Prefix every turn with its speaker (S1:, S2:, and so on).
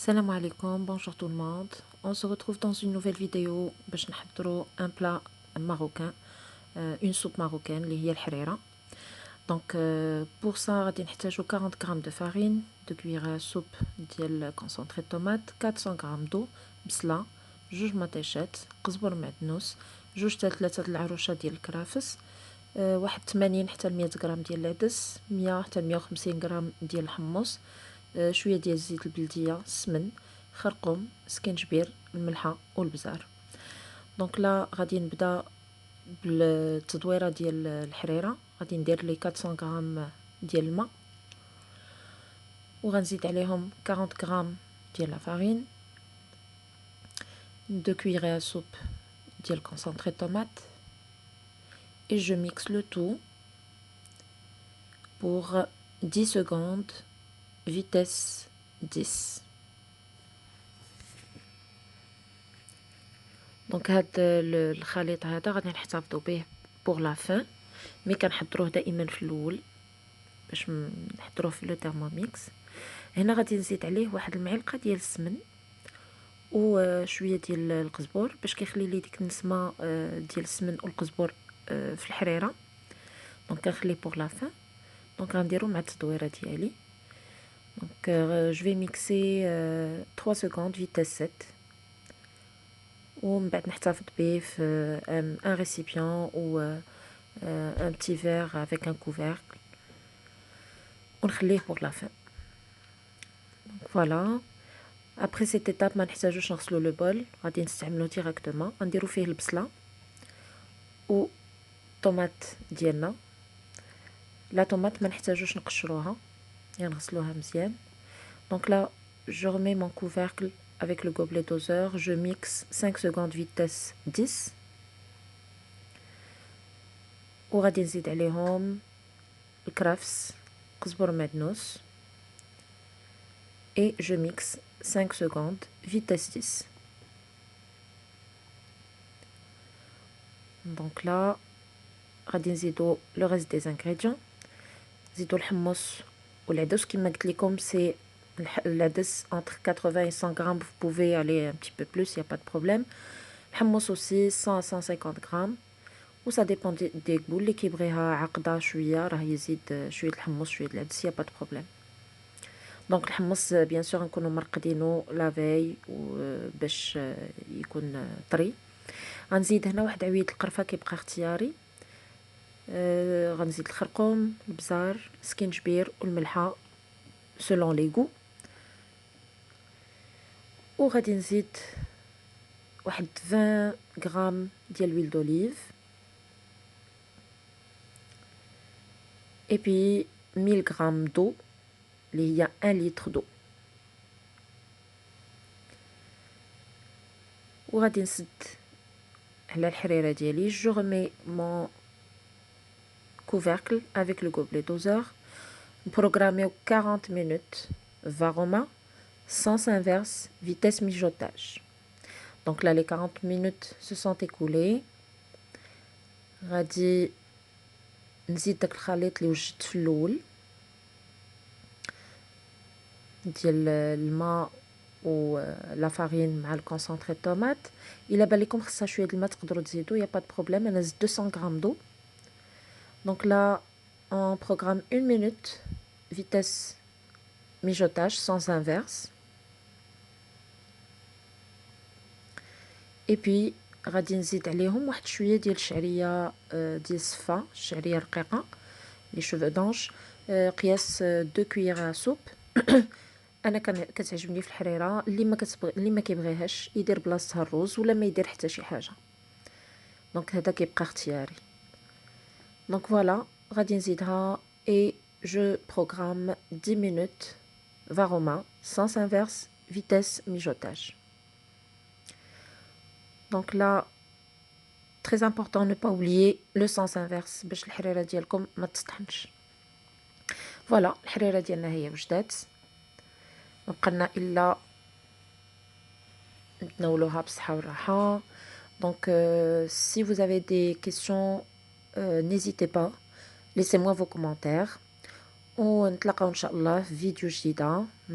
S1: Salam alaikum, bonjour tout le monde. On se retrouve dans une nouvelle vidéo باش نحضروا un plat marocain, une soupe marocaine اللي هي الحريرة. Donc pour ça غادي نحتاجو 40 g de farine, 2 cuillères à soupe ديال concentré de tomate, 400 g d'eau, بصلة، جوج مطيشات، قزبر معدنوس، جوج حتى 3 العروشة ديال الكرافس، واحد 80 حتى 100 غرام ديال العدس، 100 حتى 150 غرام ديال الحمص، شويه ديال الزيت البلديه، السمن، خرقوم، سكنجبير، الملحه والبزار. دونك لا غادي نبدا بالتدويره ديال الحريره. غادي ندير لي 400 غرام ديال الماء، وغنزيد عليهم 40 غرام ديال لا فارين، 2 cuillères à soupe ديال concentré de tomate, et je mixe le tout pour 10 secondes vitesse 10. دونك هاد الخليط هذا غادي نحتفظوا به بور لا فان، مي كنحضروه دائما في الاول باش نحضروه في لو تhermomix. هنا غادي نزيد عليه واحد المعلقه ديال السمن وشويه ديال القزبر باش كيخلي لي ديك النسمه ديال السمن والقزبر في الحريره. دونك كنخليه بور لا فان. دونك غنديرو مع التدويره ديالي. دونك جو في ميكسي 3 secondes vitesse 7، ومن بعد نحتفظ به في un récipient ou un petit verre avec un couvercle ونخليه pour la fin. Donc voilà. Après cette étape ما نحتاجوش نغسلو لو بول، غادي نستعملو ديريكتومون. غنديرو فيه البصله و طوماط ديالنا. لا طوماط ما نحتاجوش نقشروها، يعني نغسلوها مزيان. Donc là je remets mon couvercle avec le gobelet doseur, je mixe 5 secondes vitesse 10 وغادي نزيد عليهم الكرفس، قزبر معدنوس، et je mixe 5 secondes vitesse 10. Donc là غادي نزيدو le reste des ingrédients. نزيدو الحمص والعدس كما قلت لكم سي العدس entre 80 et 100 grammes, vous pouvez aller un petit peu plus, il y a pas de problème. الحمص aussi 100 à 150 grammes, و ça dépend des goûts. اللي كيبغيها عقده شويه راه يزيد شويه الحمص شويه العدس، il y a pas de problème. دونك الحمص بيان سور نكونوا مرقدينو لافاي باش يكون طري. غنزيد هنا واحد عويد القرفه كيبقى اختياري. غنزيد الخرقوم، البزار، سكينجبير والملحه selon les goûts. وغادي نزيد واحد 20 غرام ديال l'huile d'olive et puis 1000 grammes d'eau اللي هي 1 litre d'eau. وغادي نسد على الحريره ديالي. je remets mon couvercle avec le gobelet doseur. Programmez 40 minutes varoma, sens inverse, vitesse mijotage. Donc là les 40 minutes se sont écoulées. غادي نزيد داك الخليط اللي وجدت في الاول ديال الماء و لا فارين مع الكونسونطري طوماط. الا بان لكم خصها شويه د الماء تقدروا تزيدوا، يا با د بروبليم. انا زدت 200 غرام دو. دونك لا on programme 1 minute vitesse mijotage sens inverse, et puis غادي نزيد عليهم واحد شويه ديال الشعريه ديال الصفا، الشعريه رقيقه لي شوفو دونج، قياس 2 cuillères à soupe. انا كتعجبني في الحريره اللي ما كيبغيهاش يدير بلاصتها الروز ولا ما يدير حتى شي حاجه. دونك هذا كيبقى اختياري. دونك فوالا غادي نزيدها et je programme 10 minutes varoma, sens inverse, vitesse mijotage. Donc là très important ne pas oublier le sens inverse باش الحريره ديالكم ما تسطحنش. فوالا الحريره ديالنا هي وجدات، مبقلنا الا نتناولوها بصحه والراحه. Donc si vous avez des questions n'hésitez pas, laissez-moi vos commentaires ونتلاقاو ان شاء الله في فيديو جديده.